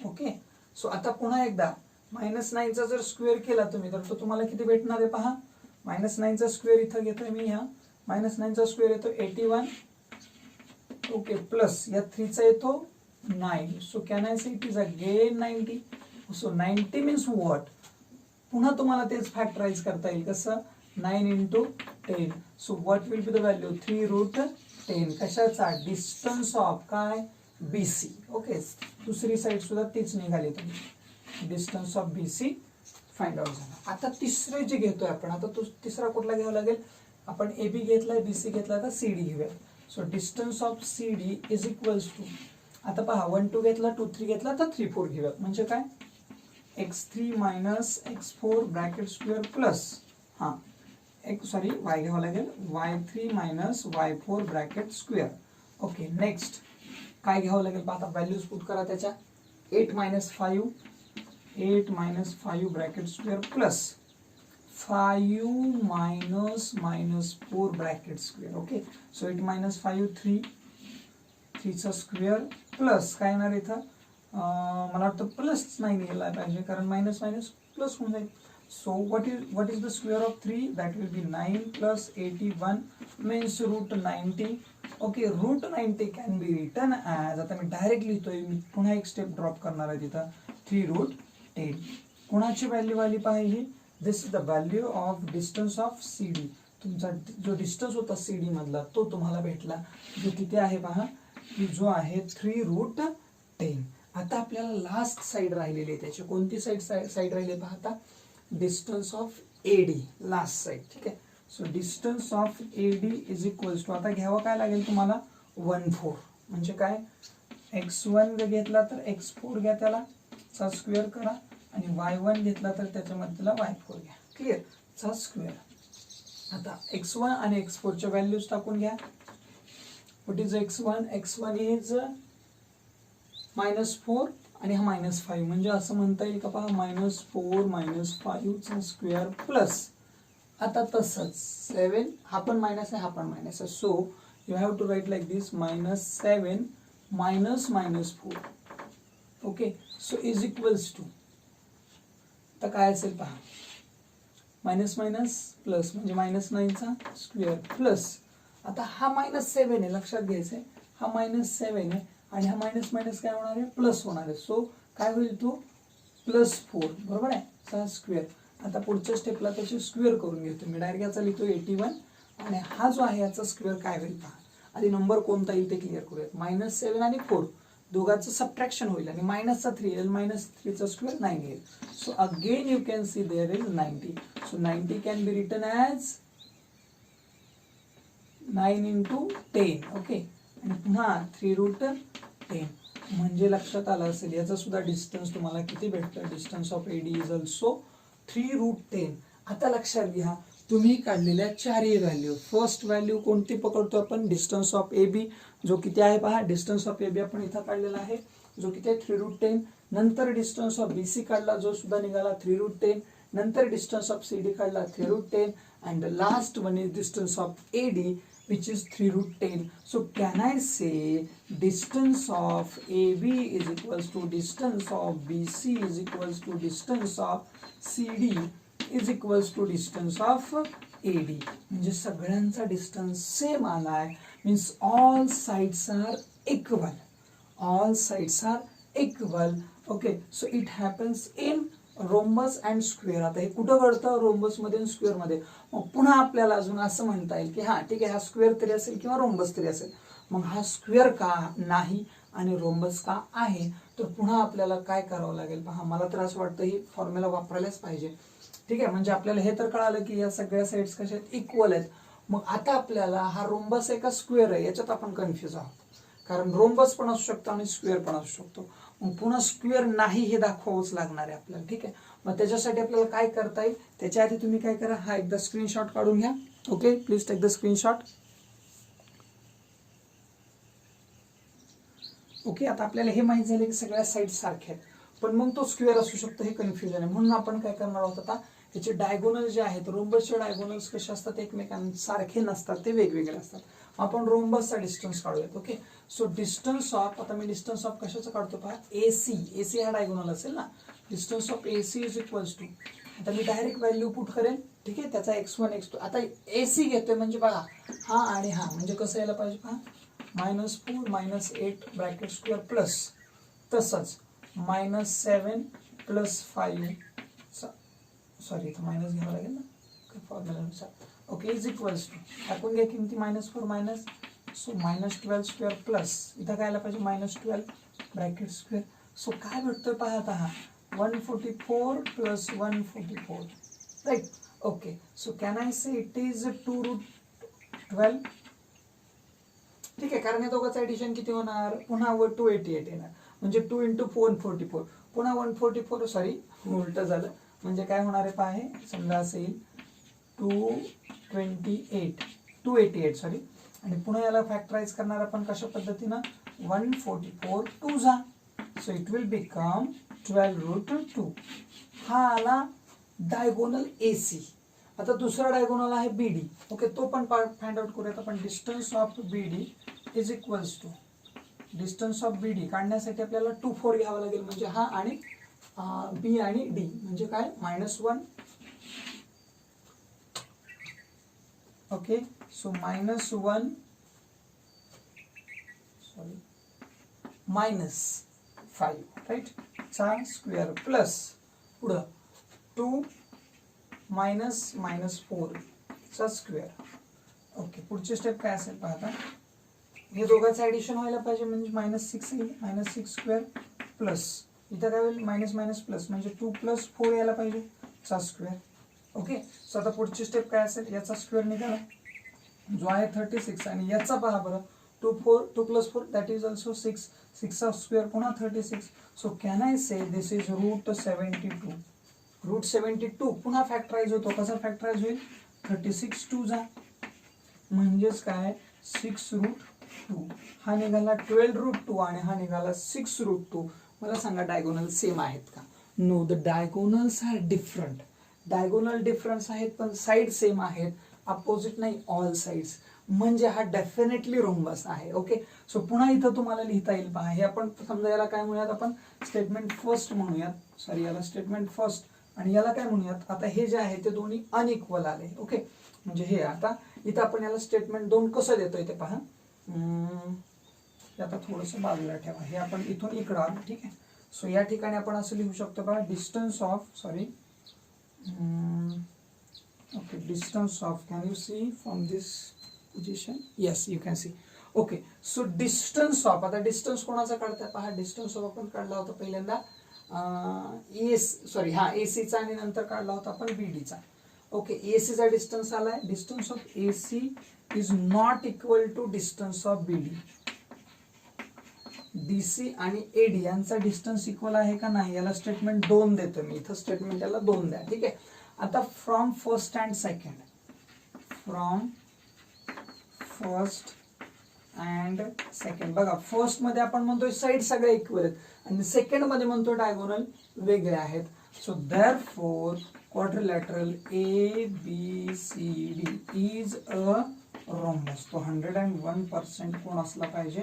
Okay. So आता पुन्हा एकदा -9 चा जर स्क्वेअर केला तुम्ही तर तो तुम्हाला किती भेटणार आहे पहा. -9 चा स्क्वेअर इथं घेतोय मी, ह्या -9 चा स्क्वेअर येतो 81. ओके, प्लस या 3 चा येतो 9. So can I say it is again 90. So 90 means what? पुन्हा तुम्हाला तेच फॅक्टराइज करता येईल. कसं? 9 into 10. So what will be the value? 3√10. कशाचा? डिस्टन्स ऑफ काय? BC. ओके, दुसरी साइड सुद्धा तीच निघाली तुम्ही. Distance of BC find out झाला. आता तिसरे जे घेतोय आपण, आता तो तिसरा कुठला घ्यावा लागेल? आपण AB घेतलाय, BC घेतला, तर CD घेऊया. So distance of CD is equals to, आता पहा 1 2 घेतला, 2 3 घेतला, तर 3 4 घेऊया. म्हणजे काय? x3 minus x4 bracket square plus हा सॉरी y घ्यावं लागेल y3 minus y4 bracket square. Okay, next काय घ्यावं लागेल पाहता, व्हॅल्यूज पुट करा त्याच्या. 8 minus 5 bracket square plus 5 minus 4 bracket square. Okay, so 8 minus 5 3 चा स्क्वेअर प्लस काय येणार इथं, मला वाटतं प्लस 9 यायला पाहिजे कारण मायनस मायनस प्लस होऊन जाईल. So what is the square of 3? That will be 9 plus 81 means √90. Okay, √90 can be written as, आता मी डायरेक्ट लिहितोय, मी पुन्हा एक स्टेप ड्रॉप करणार आहे तिथं, 3√10. कोणाची व्हॅल्यू आली पाहिजे? This is the value of distance of CD. तुमचा जो डिस्टन्स होता CD मधला तो तुम्हाला भेटला, जो किती आहे पहा, की जो आहे 3√10. आता आपल्याला लास्ट साइड राहिलेली आहे त्याची. कोणती साइड राहिली पाहता? Distance of AD, last side. ठीक आहे. So distance of AD is equals to, आता घ्यावं काय लागेल तुम्हाला 1 4 म्हणजे काय, x1 जर घेतला तर x4 घ्या, त्याला चा स्क्वेअर करा, आणि y1 घेतला तर त्याच्यामध्ये त्याला y4 घ्या. क्लिअर? चा स्क्वेअर. आता x1 आणि x4 च्या व्हॅल्यूज टाकून घ्या. What is x1? x1 is -4 आणि हा -5 म्हणजे असं म्हणता येईल का पहा, -4 -5 चा स्क्वेअर प्लस आता तसंच 7 हा पण मायनस आहे, हा पण मायनस आहे. So you have to write like this -7 minus -4. Okay, so is equals to, आता काय असेल पहा, मायनस मायनस प्लस म्हणजे -9चा स्क्वेअर प्लस, आता हा -7 आहे, लक्षात घ्यायचं आहे, हा -7 आहे आणि हा मायनस मायनस काय होणार आहे, प्लस होणार आहे. सो काय होईल तो +4, बरोबर आहे, चा स्क्वेअर. आता पुढच्या स्टेपला त्याची स्क्वेअर करून घेतो मी, डायरेक्ट याचा लिहितो 81 आणि हा जो आहे याचा स्क्वेअर काय होईल पहा. आधी नंबर कोणता येईल ते क्लिअर करूयात. -7 आणि 4 दोघांचं सबट्रॅक्शन होईल आणि मायनसचा 3 येईल, -3चा स्क्वेअर 9 येईल. So again you can see there is 90. So 90 can be written as 9 into 10. Okay, आणि पुन्हा 3√10. म्हणजे लक्षात आलं असेल याचा सुद्धा डिस्टन्स तुम्हाला किती भेटतं. Distance of AD is also 3√10. आता लक्षात घ्या, तुम्ही काढलेल्या चारही व्हॅल्यू, फर्स्ट व्हॅल्यू कोणती पकडतो आपण, डिस्टन्स ऑफ AB जो किती आहे पहा, डिस्टन्स ऑफ AB आपण इथं काढलेला आहे जो किती आहे 3√10. नंतर डिस्टन्स ऑफ BC काढला जो सुद्धा निघाला 3√10. नंतर डिस्टन्स ऑफ CD काढला 3√10 and the last one is distance of AD which is 3√10. So can I say distance of AB is equals to distance of BC is equals to distance of CD is equals to distance of AD. म्हणजे सगळ्यांचा distance same आलाय, means all sides are equal. All sides are equal. Okay, so it happens in rhombus and square. आता हे कुठं घडतं, rhombus मध्ये आणि square मध्ये. मग पुन्हा आपल्याला अजून असं म्हणता येईल की हा ठीक आहे, हा स्क्वेअर तरी असेल किंवा रोम्बस तरी असेल. मग हा स्क्वेअर का नाही आणि रोम्बस का आहे, तर पुन्हा आपल्याला काय करावं लागेल पहा. मला तर असं वाटतं ही फॉर्म्युला वापरायलाच पाहिजे. ठीक आहे, म्हणजे आपल्याला हे तर कळालं की या सगळ्या साईड्स कशा आहेत, इक्वल आहेत. मग आता आपल्याला हा रोम्बस आहे का स्क्वेअर आहे याच्यात आपण कन्फ्युज आहोत, कारण रोम्बस पण असू शकतो आणि स्क्वेअर पण असू शकतो. मग पुन्हा स्क्वेअर नाही हे दाखवावंच लागणार आहे आपल्याला. ठीक आहे, मग त्याच्यासाठी आपल्याला काय करता येईल, त्याच्या आधी तुम्ही काय करा, हा एकदा स्क्रीनशॉट काढून घ्या. Okay, please take the screenshot. Okay, आता आपल्याला हे माहित झालं की सगळ्या साईड्स सारख्या आहेत, पण मग तो स्क्वेअर असू शकतो हे कन्फ्युजन आहे. म्हणून आपण काय करणार आहोत, आता याचे डायगोनल जे आहेत, रोम्बसचे डायगोनल्स कसे असतात, एकमेकांसारखे नसतात, ते वेगवेगळे असतात. आपण रोम्बसचा डिस्टन्स काढूयात. ओके, सो डिस्टन्स ऑफ, आता मी डिस्टन्स ऑफ कशाचं काढतो पहा, AC हा डायगोनल असेल ना. Distance of AC is equals to, आता मी डायरेक्ट व्हॅल्यू पुट करेन. ठीक आहे, त्याचा x1 x2, आता AC घेतोय म्हणजे बघा हा आणि हा म्हणजे कसं यायला पाहिजे पहा, -4 -8 ब्रॅकेट स्क्वेअर प्लस, तसंच -7 + 5, सॉरी इथं मायनस घ्यावं लागेल ना फॉर्म्युलानुसार. ओके, इज इक्वल्स टू, टाकून घ्या किमती, -4 मायनस, सो -12 स्क्वेअर प्लस, इथं काय आलं पाहिजे -12 ब्रॅकेट स्क्वेअर. सो काय भेटतोय पहा आता, हा 144 + 144, right. Okay, so can I say it is 2√12. ठीक आहे, कारण या दोघांचं ऍडिशन किती होणार, पुन्हा 288 येणार, म्हणजे 2 × 4 44, पुन्हा 144, सॉरी उलट झालं, म्हणजे काय होणार आहे पहा, समजा असेल 288 सॉरी, आणि पुन्हा याला फॅक्टराइज करणार आपण कशा पद्धतीनं, 144 2 जा, सो इट विल बिकम 12√2. हा आला डायगोनल AC. आता दुसरा डायगोनल आहे BD. ओके, तो पण फाइंड आउट करूयात आपण. Distance of BD is equals to, distance of BD काढण्यासाठी आपल्याला 24 घ्यावा लागेल, म्हणजे हा आणि B आणि D म्हणजे काय, -1. ओके, सो -1 सॉरी -5 राईट चा स्क्वेअर प्लस पुढं 2 -4 चा स्क्वेअर. ओके, पुढची स्टेप काय असेल पाहता, हे दोघांचं ऍडिशन व्हायला पाहिजे, म्हणजे -6 येईल, -6 स्क्वेअर प्लस, इथं काय होईल मायनस प्लस, म्हणजे 2 + 4 यायला पाहिजे चा स्क्वेअर. ओके, सो आता पुढची स्टेप काय असेल, याचा स्क्वेअर निघाला जो आहे 36 आणि याचा पहा बरं, 2 + 4 दॅट इज ऑल्सो 6, 6चा स्क्वेअर पुन्हा 36. So can I say this is √72. √72 पुन्हा फॅक्टराइज होतो, कसा फॅक्टराइज होईल, 36 2 जा, म्हणजेच काय 6√2. हा निघाला 12√2 आणि हा निघाला 6√2. मला सांगा डायगोनल सेम आहेत का, no, the diagonals are different. Diagonal difference आहेत पण साईड सेम आहेत, अपोजिट नाही ऑल साइड्स, म्हणजे हा डेफिनेटली रोम्बस आहे. ओके, सो पुन्हा इथं तुम्हाला लिहिता येईल पहा. हे आपण समजा याला काय म्हणूयात, आपण स्टेटमेंट फर्स्ट म्हणूयात, सॉरी याला स्टेटमेंट फर्स्ट आणि याला काय म्हणूयात, आता हे जे आहे ते दोन्ही अनइक्वल आले. ओके, म्हणजे हे आता इथं आपण याला स्टेटमेंट 2 कसं देतोय ते पहा. आता थोडंसं बाजूला ठेवा, हे आपण इथून इकडं आलो. ठीक आहे, सो या ठिकाणी आपण असं लिहू शकतो बघा, distance of, sorry okay, distance of, can you see from this position? Yes, you can see. Okay, so distance of, आता डिस्टन्स कोणाचा काढताय पहा. डिस्टन्स ऑफ आपण काढला होता पहिल्यांदा AC चा आणि नंतर काढला होता आपण BD चा. ओके, AC चा डिस्टन्स आलाय, distance of AC is not equal to distance of BD. DC आणि AD यांचा डिस्टन्स इक्वल आहे का नाही, याला स्टेटमेंट 2 देतो मी इथं, स्टेटमेंट याला 2 द्या. ठीक आहे, आता from first and second, from first and second बघा, फर्स्ट मध्ये आपण म्हणतोय साइड सगळे इक्वल आहेत आणि सेकंड मध्ये म्हणतो डायगोनल वेगळे आहेत. So therefore quadrilateral ABCD is a rhombus. तो 101% कोण असला पाहिजे,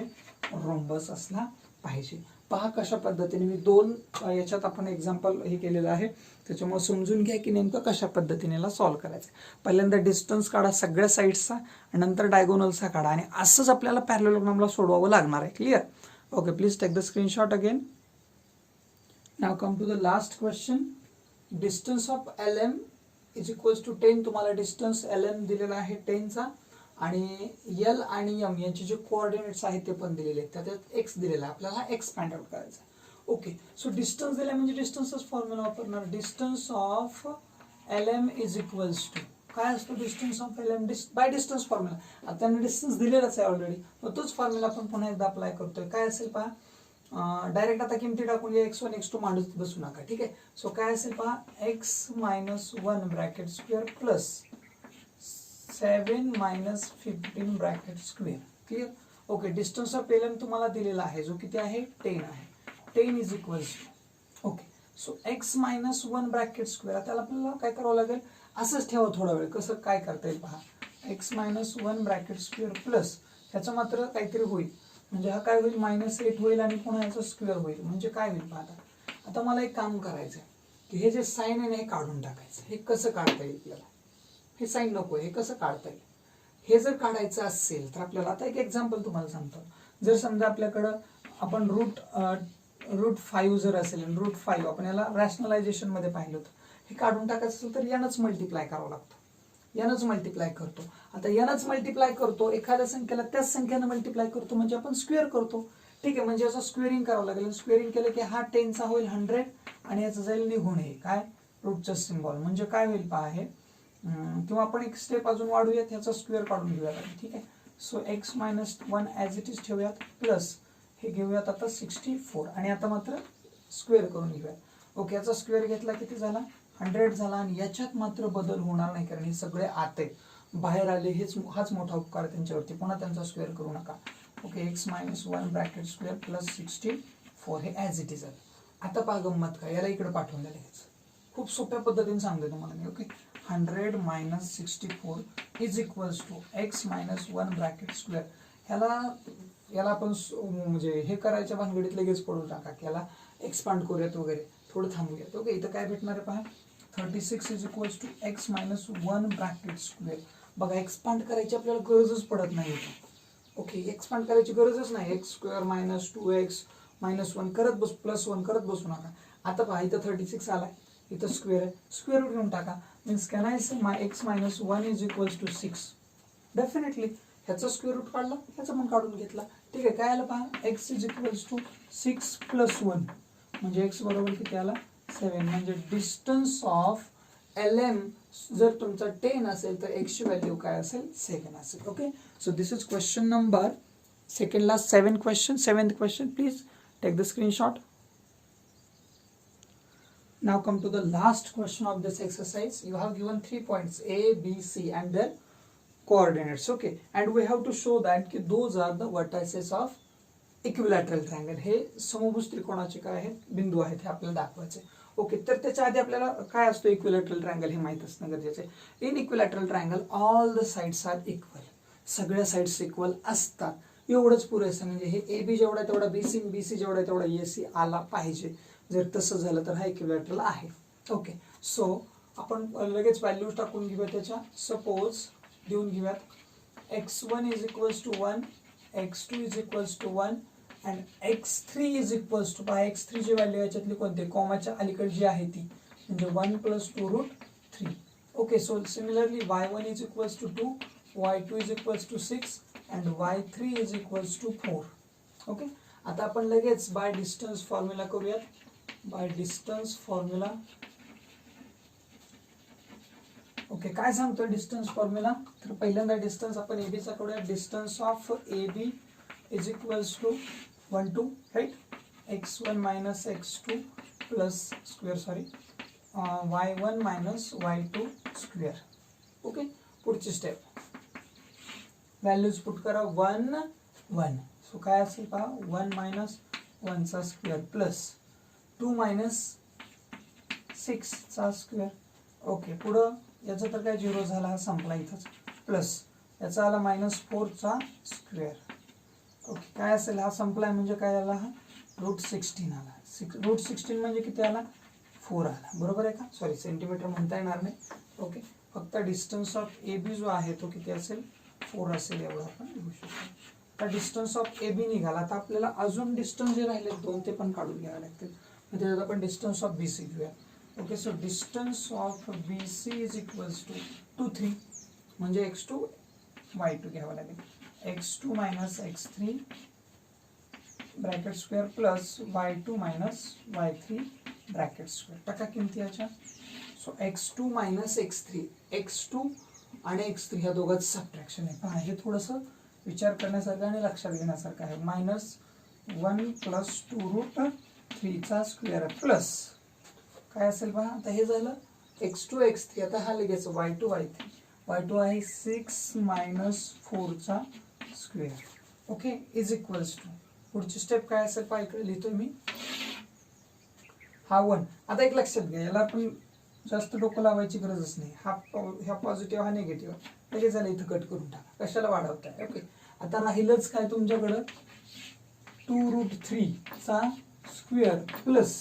रोम्बस असला पाहिजे. पहा कशा पद्धतीने मी 2 याच्यात आपण एक्झाम्पल हे केलेलं आहे, त्याच्यामुळे समजून घ्या की नेमकं कशा पद्धतीने याला सॉल्व्ह करायचं. पहिल्यांदा डिस्टन्स काढा सगळ्या साईड्सचा, नंतर डायगोनलचा काढा आणि असंच आपल्याला पॅरलेलोग्रामला सोडवावं लागणार आहे. Clear? Okay, please take the screenshot again. Now come to the last question. Distance of LM is equals to 10. तुम्हाला डिस्टन्स LM दिलेला आहे 10चा आणि L आणि M यांचे जे कोऑर्डिनेट्स आहेत ते पण दिलेले आहेत, त्यात x दिलेला आहे, आपल्याला x फाइंड आउट करायचा. ओके, सो डिस्टन्स दिला म्हणजे डिस्टन्सच फॉर्म्युला वापरणार. Distance of LM is equals to, काय असतो distance of LM, by distance formula. आता त्यांनी डिस्टन्स दिलेलाच आहे ऑलरेडी, मग तोच फॉर्म्युला आपण पुन्हा एकदा अप्लाय करतोय. काय असेल पहा, डायरेक्ट आता किमती टाकून x1 x2 मांडत बसू नका. ठीक आहे, सो काय असेल पहा, x - 1 bracket square plus 7 - 15 bracket square. Clear? Okay, distance of LM तुम्हाला दिलेला आहे, जो किती आहे, 10 आहे. 10 is equals to, okay, so x - 1 bracket square. आता आपल्याला काय करावं लागेल, असंच ठेवा थोडा वेळ, कसं काय करता येईल पहा. x - 1 ब्रॅकेट स्क्वेअर प्लस, ह्याचं मात्र काहीतरी होईल, म्हणजे हा काय होईल, -8 होईल आणि पुन्हा याचा स्क्वेअर होईल, म्हणजे काय होईल पहा. आता मला एक काम करायचं आहे की हे जे साइन आहे ना हे काढून टाकायचं. हे कसं काढता येईल आपल्याला, हे साइन नको, हे कसं काढता येईल, हे जर काढायचं असेल तर आपल्याला आता एक एक्झाम्पल तुम्हाला सांगतो. जर समजा आपल्याकडं आपण रूट 5 जर असेल, रूट 5 आपण याला रॅशनलायझेशन मध्ये पाहिलं होतं, हे काढून टाकायचं असेल तर यानंच मल्टिप्लाय करावं लागतं. यानंच मल्टिप्लाय करतो. आता यानंच मल्टिप्लाय करतो, एखाद्या संख्येला त्याच संख्येनं मल्टिप्लाय करतो, म्हणजे आपण स्क्वेअर करतो. ठीक आहे, म्हणजे याचं स्क्वेअरिंग करावं लागेल. स्क्वेअरिंग केलं की हा 10चा होईल 100 आणि याचं जाईल निघून, हे काय, रूटचं सिम्बॉल, म्हणजे काय होईल पहा हे. किंवा आपण एक स्टेप अजून वाढूयात, ह्याचा स्क्वेअर काढून घेऊयात. ठीक आहे, so x - 1 as it is ठेवूयात, प्लस हे घेऊयात आता 64 आणि आता मात्र स्क्वेअर करून घेऊयात. ओके, याचा स्क्वेअर घेतला किती झाला, 100 झाला आणि याच्यात मात्र बदल होणार नाही, कारण हे सगळे आते बाहेर आले, हाच मोठा उपकार त्यांच्यावरती, पुन्हा त्यांचा स्क्वेअर करू नका. Okay, x - 1 bracket square plus 64 हे ॲज इट इज आहे. आता पहा गंमत काय, याला इकडे पाठवून द्या लगेच, खूप सोप्या पद्धतीने सांगतोय तुम्हाला मी. Okay, 100 - 64 is equals to x - 1 bracket square. याला आपण म्हणजे हे करायच्या भानगडीत लगेच पडू टाका की याला एक्सपांड करूयात वगैरे, थोडं थांबूयात. ओके, इथं काय भेटणार आहे पहा, 36 is equals to x - 1 bracket square. बघा, एक्सपांड करायची आपल्याला गरजच पडत नाही. ओके, एक्सपांड करायची गरजच नाही. x स्क्वेअर - 2x - 1 करत बस, +1 करत बसू नका. आता पहा, इथं 36 आलाय, इथं स्क्वेअर आहे, स्क्वेअर रूट घेऊन टाका. Means can I say x - 1 is equals to 6. Definitely ह्याचा स्क्वेअर रूट काढला, ह्याचा पण काढून घेतला. ठीक आहे, काय आलं पहा, x इज इक्वल्स टू 6 + 1 म्हणजे x बरोबर किती आला, 7. म्हणजे डिस्टन्स ऑफ LM जर तुमचा 10 असेल तर x ची व्हॅल्यू काय असेल, 7 असेल. Okay, so this is question number second last 7th question. Please take the screenshot. Now come to the last question of this exercise. You have given 3 points A, B, C and their coordinates. Okay, and we have to show that those are the vertices of equilateral triangle. हे समभुज त्रिकोणाचे काय आहेत, बिंदू आहेत, हे आपल्याला दाखवायचे. ओके, तर त्याच्या आधी आपल्याला काय असतो इक्विलॅटरल ट्रायंगल हे माहित असणं गरजेचं आहे. In equilateral triangle all the sides are equal, सगळ्या साइड्स इक्वल असतात, एवढंच पुरेसं. म्हणजे हे ए बी जेवढा तेवढा बीसी, बीसी जेवढा तेवढा एसी आला पाहिजे. जर तसं झालं तर हा इक्विलॅटरल आहे. ओके, सो आपण लगेच व्हॅल्यूज टाकून घेऊया त्याच्या. सपोज देऊन घेऊयात x1 is equals to 1, x2 is equals to 1 and x3 is equals to, पहा x3 ची व्हॅल्यू याच्यातली कोणती, कॉमाच्या अलीकडे जी आहे ती, म्हणजे 1 + 2√3. Okay, so similarly y1 is equals to 2, y2 is equals to 6 and y3 is equals to 4. Okay, आता आपण लगेच बाय डिस्टन्स फॉर्म्युला करूयात. By distance formula. ओके, काय सांगतोय डिस्टन्स फॉर्म्युला, तर पहिल्यांदा डिस्टन्स आपण AB चा करूया. Distance of AB is equals to 1 2, right, x1 - x2 plus square, sorry y1 - y2 square. Okay, पुढची स्टेप, व्हॅल्यूज पुट करा. 1 1, सो काय असेल पहा, 1 - 1 चा स्क्वेअर प्लस 2 - 6 चा स्क्वेअर. ओके, पुढं याचा तर काय 0 झाला, हा संपला इथंच. प्लस याचा आला -4 चा स्क्वेअर. ओके, काय असेल, हा संपलाय म्हणजे काय आला, हा √16 आला. √16 म्हणजे किती आला, 4 आला. बरोबर आहे का, सॉरी सेंटीमीटर म्हणता येणार नाही. ओके, फक्त डिस्टन्स ऑफ AB जो आहे तो किती असेल, 4 असेल, एवढं आपण लिहू शकतो. तर डिस्टन्स ऑफ AB निघाला. आता आपल्याला अजून डिस्टन्स जे राहिले 2 ते पण काढून घ्यावे लागतील. म्हणजे त्यात आपण डिस्टन्स ऑफ BC घेऊया. Okay, so distance of BC is equals to 2 3, म्हणजे x2 y2 घ्यावं लागेल. x2 - x3 bracket square plus y2 - y3 bracket square. टाका किमती याच्या. सो x2 - x3, x2 आणि x3 ह्या दोघांचं सबट्रॅक्शन आहे. पहा, हे थोडंसं विचार करण्यासारखं आणि लक्षात घेण्यासारखं आहे. -1 + 2√3 चा स्क्वेअर प्लस काय असेल पहा. आता हे झालं x2 x3. आता हा लगेच y2 y3. y2 आहे 6 - 4 चा square. Okay, is equals to, पुढची स्टेप काय असेल पहा, इकडे लिहितोय मी, हा 1. आता एक लक्षात घ्या, याला आपण जास्त डोकं लावायची गरजच नाही. हा पॉझिटिव्ह, हा निगेटिव्ह, लगेच झालं इथं कट करून टाका, कशाला वाढवताय. ओके, आता राहिलंच काय तुमच्याकडं 2√3 चा स्क्वेअर प्लस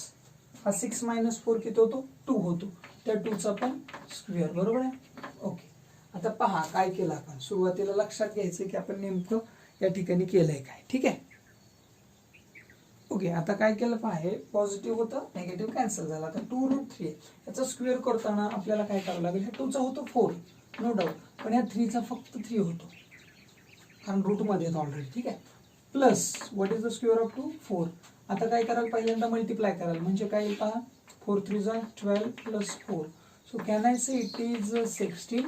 हा 6 - 4 किती होतो, 2 होतो, त्या 2 चा पण स्क्वेअर. बरोबर आहे. ओके, आता पहा काय केलं आपण. सुरुवातीला लक्षात घ्यायचं की आपण नेमकं या ठिकाणी केलंय काय. ठीक आहे. ओके, आता काय केलं पहा, हे पॉझिटिव्ह होतं, निगेटिव्ह कॅन्सल झाला. आता 2√3 याचा स्क्वेअर करताना आपल्याला काय करावं लागेल, ह्या 2 चा होतो 4, नो डाऊट, पण ह्या 3 चा फक्त 3 होतो, कारण रूट मध्ये येतो ऑलरेडी. ठीक आहे. Plus what is the square of 2, 4. आता काय कराल, पहिल्यांदा मल्टिप्लाय कराल, म्हणजे काय पहा, 4 3 जा 12 plus 4. So can I say it is 16,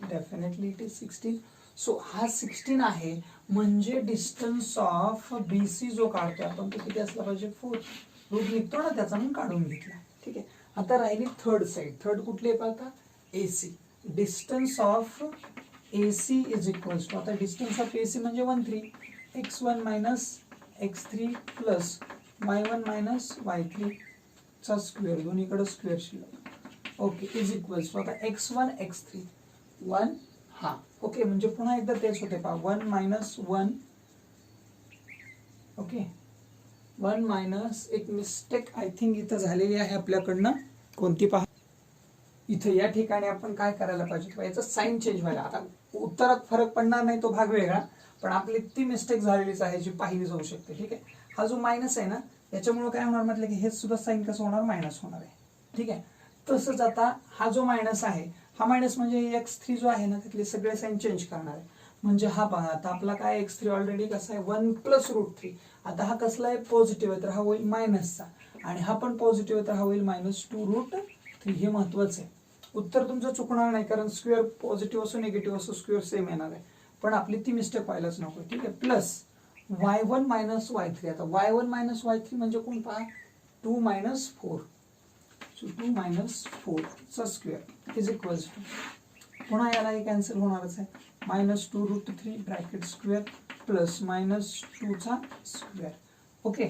definitely it is 16. So हा 16 आहे, म्हणजे डिस्टन्स ऑफ BC जो काढतोय आपण तो किती असला पाहिजे, 4. रूट निघतो ना त्याचा, मग काढून घेतला. ठीक आहे. आता राहिली थर्ड साइड. थर्ड कुठली आहे पाहता, AC. Distance of AC is equals to, आता डिस्टन्स ऑफ AC म्हणजे 1 3, x1 - x3 plus y1 - y3 चा स्क्वेअर, दोन्हीकडे स्क्वेअर शिल्लक. ओके, इज इक्वल्स टू, आता x1 x3 1, हा. ओके, म्हणजे पुन्हा एकदा तेच होते पहा, 1 - 1. ओके, 1 - एक मिस्टेक आय थिंक इथं झालेली आहे आपल्याकडनं. कोणती पहा, इथं या ठिकाणी आपण काय करायला पाहिजे, याचा साईन चेंज व्हायला. आता उत्तरात फरक पडणार नाही, तो भाग वेगळा, पण आपली ती मिस्टेक झालेलीच आहे जी पाहिली जाऊ शकते. ठीक आहे. हा जो मायनस आहे ना, याच्यामुळे काय होणार म्हटलं की हे सुद्धा साईन कसं होणार, मायनस होणार आहे. ठीक आहे. तसंच आता हा जो मायनस आहे, हा मायनस म्हणजे x3 जो आहे ना, त्यातले सगळे साईन चेंज करणार आहे. म्हणजे हा बघा, आता आपला काय x3 ऑलरेडी कसा आहे 1 + √3. आता हा कसला आहे, पॉझिटिव्ह आहे, तर हा होईल मायनसचा, आणि हा पण पॉझिटिव्ह आहे, तर हा होईल -2√3. हे महत्वाचं आहे. उत्तर तुमचं चुकणार नाही, कारण स्क्वेअर पॉझिटिव्ह असो निगेटिव्ह असो स्क्वेअर सेम येणार आहे, पण आपली ती मिस्टेक व्हायलाच नको. ठीक आहे. Plus y1 - y3. आता y1 - y3 म्हणजे कोण पहा, 2 - 4. सो 2 - 4 चा स्क्वेअर इज इक्वल्स टू, पुन्हा यालाही कॅन्सल होणारच आहे, -2√3 ब्रॅकेट स्क्वेअर प्लस -2 चा स्क्वेअर. ओके,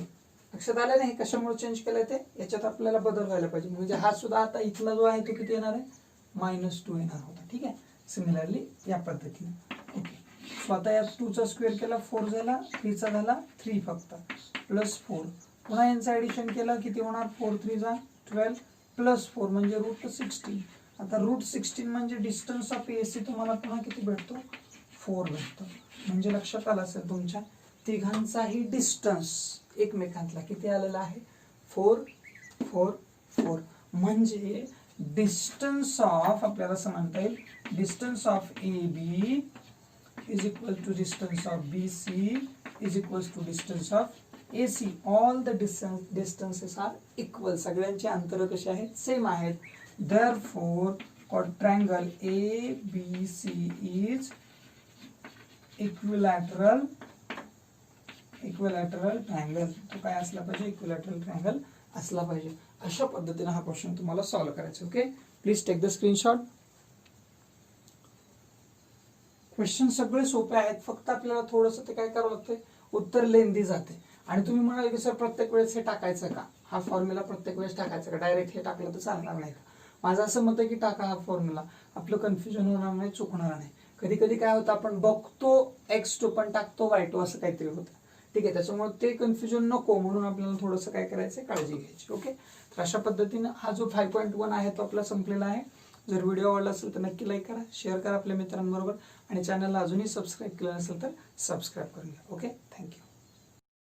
लक्षात आलं नाही कशामुळे चेंज केलंय ते, याच्यात आपल्याला बदल व्हायला पाहिजे. म्हणजे हा सुद्धा आता इथला जो आहे तो किती येणार आहे, -2 येणार होता. ठीक आहे, सिमिलरली या पद्धतीने. ओके, सो आता या 2 चा स्क्वेअर केला 4 झाला, 3 चा झाला 3 फक्त, +4. पुन्हा यांचं ऍडिशन केलं किती होणार, 4 3 जा 12 +4 म्हणजे √16. आता √16 म्हणजे डिस्टन्स ऑफ AC तुम्हाला पुन्हा किती भेटतो, 4 भेटतो. म्हणजे लक्षात आलं असेल तुमच्या तिघांचाही डिस्टन्स एकमेकांतला किती आलेला आहे, 4 4 4. म्हणजे डिस्टन्स ऑफ आपल्याला असं म्हणता येईल, distance of AB is equal to distance of BC is equals to distance of AC. all the distances are equal. सगळ्यांचे अंतर कसे आहेत, सेम आहेत. therefore quadrangle ABC is equilateral triangle. तो काय असला पाहिजे, इक्विलॅटरल ट्रायंगल असला पाहिजे. अशा पद्धतीने हा क्वेश्चन तुम्हाला सॉल्व्ह करायचा. Okay, please take the screenshot. Question सगळे सोपे आहेत, फक्त आपल्याला थोडंसं ते काय करावं लागतंय, उत्तर लेंदी जाते. आणि तुम्ही म्हणाल की सर प्रत्येक वेळेस हे टाकायचं का, हा फॉर्म्युला प्रत्येक वेळेस टाकायचा का, डायरेक्ट हे टाकलं तर चालणार नाही का. माझं असं मत आहे की टाका हा फॉर्म्युला, आपलं कन्फ्युजन होणार नाही, चुकणार नाही. कधी कधी काय होतं, आपण बघतो x2 पण टाकतो y2 असं काहीतरी होतं. ठीक आहे, त्याच्यामुळे ते कन्फ्युजन नको म्हणून आपल्याला थोडंसं काय करायचं, काळजी घ्यायची. ओके, तर अशा पद्धतीनं हा जो 5.1 आहे तो आपला संपलेला आहे. जर व्हिडिओ आवडला असेल तर नक्की लाईक करा, शेअर करा आपल्या मित्रांबरोबर, आणि चॅनलला अजूनही सबस्क्राईब केलं नसेल तर सबस्क्राईब करून घ्या. Okay, thank you.